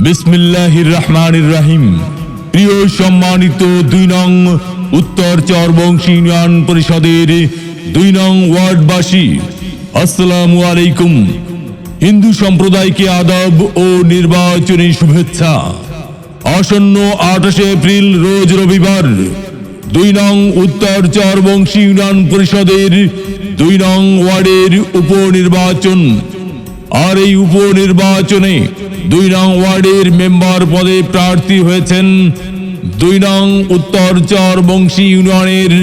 বিসমিল্লাহির রহমানির রহিম। প্রিয় সম্মানিত ২ নং উত্তর চরবংশী ইউনিয়ন পরিষদের ২ নং ওয়ার্ডবাসী, আসসালামু আলাইকুম। হিন্দু সম্প্রদায়কে আদাব ও নির্বাচনী শুভেচ্ছা। আসন্ন ২৮ এপ্রিল রোজ রবিবার ২ নং উত্তর চরবংশী ইউনিয়ন পরিষদের ২ নং ওয়ার্ডের উপনির্বাচন। আর এই উপনির্বাচনে ২ নং ওয়ার্ডের মেম্বার পদে প্রার্থী হয়েছেন ২ নং উত্তর চরবংশী ইউনিয়নের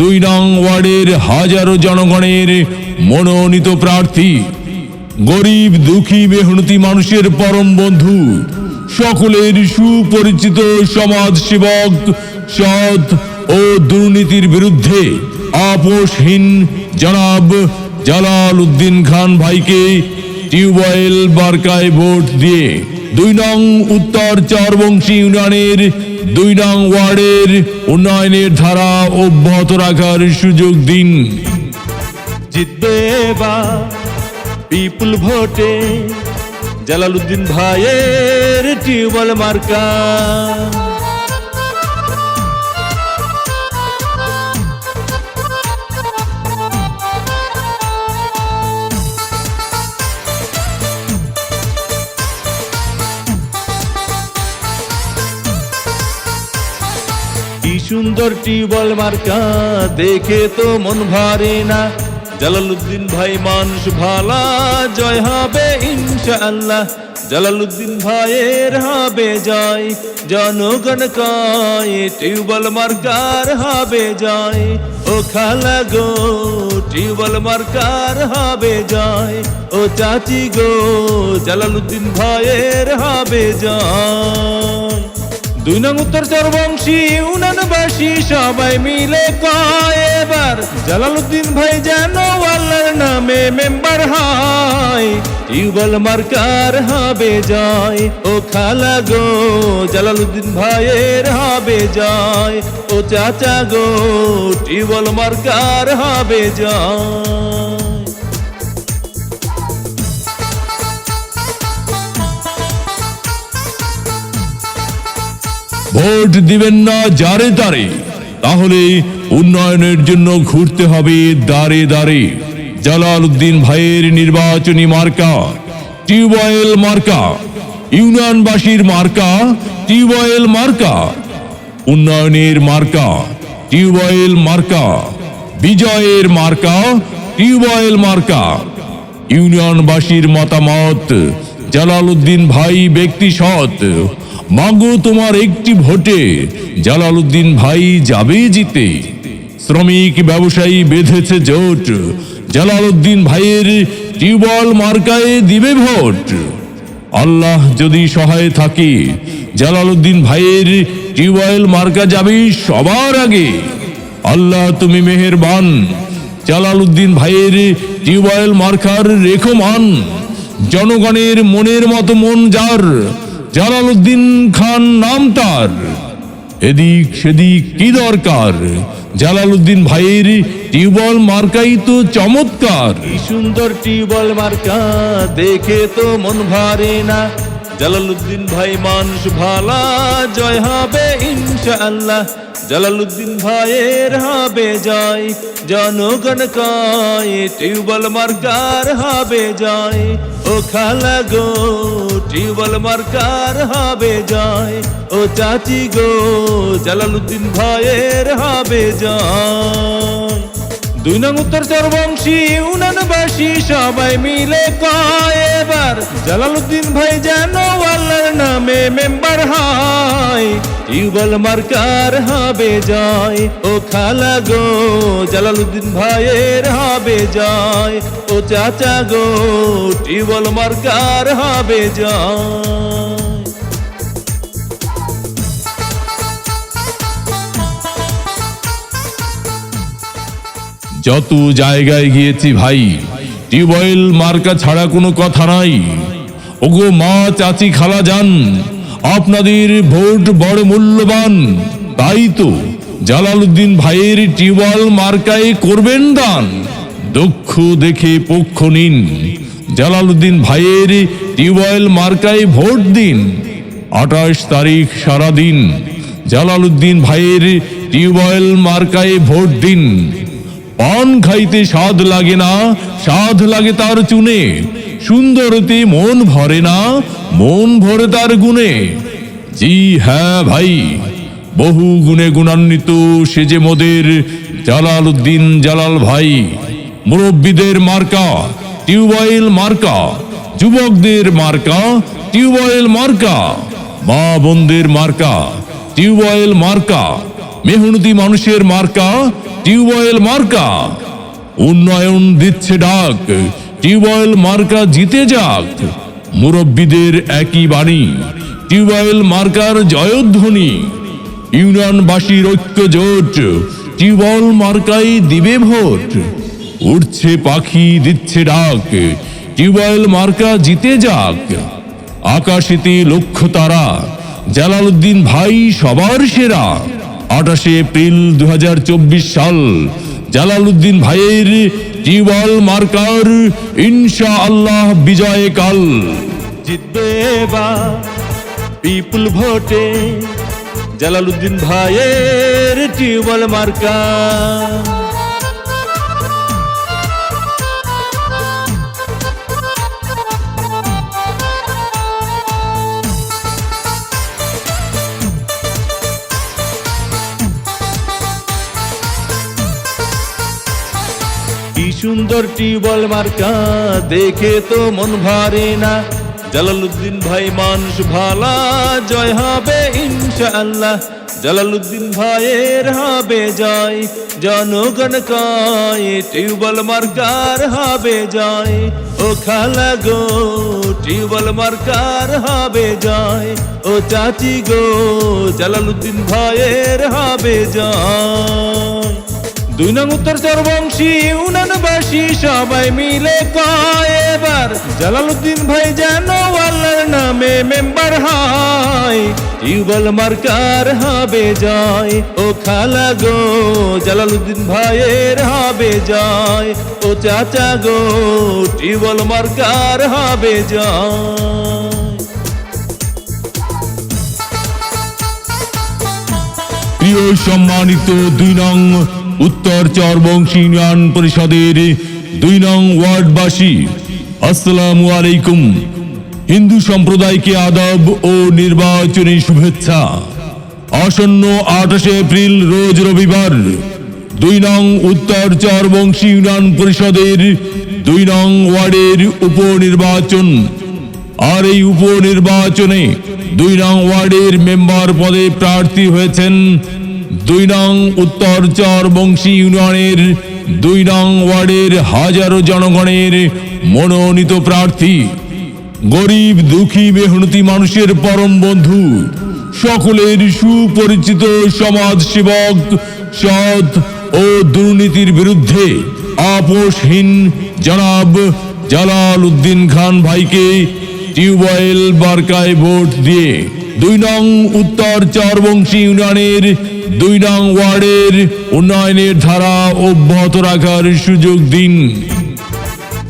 ২ নং ওয়ার্ডের হাজারো জনগণের মনোনীত প্রার্থী, গরিব দুঃখী মেহনতি মানুষের পরম বন্ধু, সকলের সুপরিচিত সমাজসেবক, সৎ ও দুর্নীতির বিরুদ্ধে আপোষহীন জনাব জালাল উদ্দিন খান ভাইকে টিউবওয়েল মার্কায় ভোট দিয়ে ২ নং উত্তর চরবংশী ইউনিয়নের ২ নং ওয়ার্ডের উন্নয়নের ধারা অব্যাহত রাখার সুযোগ দিন। জিতবে এবার বিপুল ভোটে জালাল উদ্দিন ভাইয়ের টিউবওয়েল মার্কা। কি সুন্দর টিউবওয়েল মার্কা, দেখে তো মন ভরে না। জালাল উদ্দিন ভাই মানুষ ভালা, জয় হবে ইনশাআল্লাহ। জালাল উদ্দিন ভাইয়ের হবে জয়, জনগণ কয় টিউবওয়েল মার্কার হবে জয়। ও খালা গো টিউবওয়েল মার্কার হবে জয়, ও চাচি গো জালাল উদ্দিন ভাইয়ের হবে জয়। ২ নং উত্তর চরবংশী ইউনিয়নবাসী সবাই মিলে কয় এবার জালাল উদ্দিন ভাই যেন আল্লাহর নামে মেম্বার হয়। টিউবওয়েল মার্কার হবে জয়, ও খালা গো জালাল উদ্দিন ভাইয়ের হবে জয়। ও চাচা গো টিউবওয়েল মার্কার হবে জয়। ভোট দিবেন না যারে তারে, তাহলে উন্নয়নের জন্য ঘুরতে হবে দাঁড়ে দাঁড়ে। জালাল উদ্দিন ভাইয়ের নির্বাচনী মার্কা টিউবওয়েল মার্কা, ইউনিয়নবাসীর মার্কা টিউবওয়েল মার্কা, উন্নয়নের মার্কা টিউবওয়েল মার্কা, বিজয়ের মার্কা টিউবওয়েল মার্কা। ইউনিয়নবাসীর মতামত, জালাল উদ্দিন ভাই ব্যক্তি সৎ, মাগো তোমার একটি ভোটে জালাল উদ্দিন ভাই যাবে জিতে। শ্রমিক ব্যবসায়ী বেঁধেছে জোট, জালাল উদ্দিন ভাইয়ের টিউবওয়েল মার্কায় দিবে ভোট। আল্লাহ যদি সহায় থাকে, জালাল উদ্দিন ভাইয়ের টিউবওয়েল মার্কা যাবে সবার আগে। আল্লাহ তুমি মেহেরবান, জালাল উদ্দিন ভাইয়ের টিউবওয়েল মার্কার রেখো মান। জনগণের মনের মতো মন যার, জালাল উদ্দিন খান নাম তার। এদিক সেদিক কি দরকার, জালাল উদ্দিন ভাইয়ের টিউবওয়েল মার্কাই তো চমৎকার। কি সুন্দর টিউবওয়েল মার্কা, দেখে তো মন ভরে না। জালাল উদ্দিন ভাই মানুষ ভালা, জয় হবে ইনশাআল্লাহ। জালাল উদ্দিন ভাইয়ের হবে জয়, জনগণ কয় টিউবওয়েল মার্কার হবে জয়। ও খালা গো টিউবওয়েল মার্কার হবে জয়, ও চাচি গো জালাল উদ্দিন ভাইয়ের হবে জয়। ২ নং উত্তর চরবংশী ইউনিয়নবাসী সবাই মিলে কয় এবার জালাল উদ্দিন ভাই যেন আল্লাহর নামে মেম্বার হয়। টিউবওয়েল মার্কার হবে জয়, ও খালা গো জালাল উদ্দিন ভাইয়ের হবে জয়। ও চাচা গো টিউবওয়েল মার্কার হবে জয়। যত জায়গায় গিয়েছি ভাই, টিউবওয়েল মার্কা ছাড়া কোনো কথা নাই। ওগো মা চাচি খালা যান, আপনাদের ভোট বড় মূল্যবান। তাই তো জালাল উদ্দিন ভাইয়ের টিউবওয়েল মার্কায় করবেন দান। দক্ষ দেখে পক্ষ নিন, জালালউদ্দিন ভাইয়ের টিউবওয়েল মার্কায় ভোট দিন। 28 তারিখ সারাদিন জালালউদ্দিন ভাইয়ের টিউবওয়েল মার্কায় ভোট দিন। পান খাইতে স্বাদ লাগে না, স্বাদ লাগে তার চুনে। সুন্দরতে মন ভরে না, মন ভরে তার গুণে। জি হ্যাঁ ভাই, বহু গুণে গুণান্বিত সে যে মোদের জালালউদ্দিন জালাল ভাই। মুরব্বীদের মার্কা টিউবওয়েল মার্কা, যুবকদের মার্কা টিউবওয়েল মার্কা, মা বোনদের মার্কা টিউবওয়েল মার্কা, মেহনতি মানুষের মার্কা টিউবওয়েল মার্কা। উন্নয়ন দিচ্ছে ডাক, টিউবওয়েল মার্কা জিতে যাক। মুরব্বীদের একই বাণী, টিউবওয়েল মার্কার জয়ধ্বনি। ইউনিয়নবাসীর ঐক্য জোট, টিউবওয়েল মার্কায় দিবে ভোট। উঠছে পাখি দিচ্ছে ডাক, টিউবওয়েল মার্কা জিতে যাক। আকাশেতে লক্ষ্য তারা, জালালউদ্দিন ভাই সবার সেরা। 28 এপ্রিল 2024 সাল জালালউদ্দিন ভাইয়ের টিউবওয়েল মার্কার ইনশাআল্লাহ বিজয় কাল। জিতবে এবার পিপুল ভোটে জালালউদ্দিন ভাইয়ের টিউবওয়েল মার্কা। কি সুন্দর টিউবওয়েল মার্কা, দেখে তো মন ভরে না। জালালউদ্দিন ভাই মানুষ ভালা, জয় হবে ইনশাআল্লাহ। জালালউদ্দিন ভাইয়ের হবে জয়, জনগণ কয় টিউবওয়েল মার্কার হবে জয়। ও খালা গো টিউবওয়েল মার্কার হবে জয়, ও চাচি গো জালালউদ্দিন ভাইয়ের হবে জয়। 2 নং উত্তর চরবংশী ইউনিয়নবাসী সবাই মিলে কয় এবার জালালউদ্দিন ভাই যেন আল্লাহর নামে মেম্বার হয়। টিউবওয়েল মার্কার হবে জয়, ও খালা গো জালালউদ্দিন ভাইয়ের হবে জয়। ও চাচা গো টিউবওয়েল মার্কার হবে জয়। প্রিয় সম্মানিত 2 নং উত্তর চরবংশী ইউনিয়ন পরিষদের 2 নং ওয়ার্ডবাসী, আসসালামু আলাইকুম। হিন্দু সম্প্রদায়কে আদাব ও নির্বাচনী শুভেচ্ছা। আসন্ন 28 এপ্রিল রোজ রবিবার 2 নং উত্তর চরবংশী ইউনিয়ন পরিষদের 2 নং ওয়ার্ডের উপনির্বাচন। আর এই উপনির্বাচনে 2 নং ওয়ার্ডের মেম্বার পদে প্রার্থী হয়েছেন 2 নং উত্তর চরবংশী ইউনিয়নের 2 নং ওয়ার্ডের হাজারো জনগণের মনোনীত প্রার্থী, গরিব দুঃখী মেহনতি মানুষের পরম বন্ধু, সকলের সুপরিচিত সমাজসেবক, সৎ ও দুর্নীতির বিরুদ্ধে আপোষহীন জনাব জালালউদ্দিন খান ভাইকে টিউবওয়েল মার্কায় ভোট দিয়ে 2 নং উত্তর চরবংশী ইউনিয়নের 2 নং ওয়ার্ডের উন্নয়নের ধারা অব্যাহত রাখার সুযোগ দিন।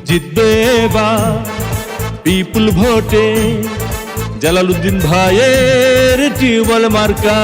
জিতবে এবার পিপুল ভোটে জালালউদ্দিন ভাইয়ের টিউবওয়েল মার্কা।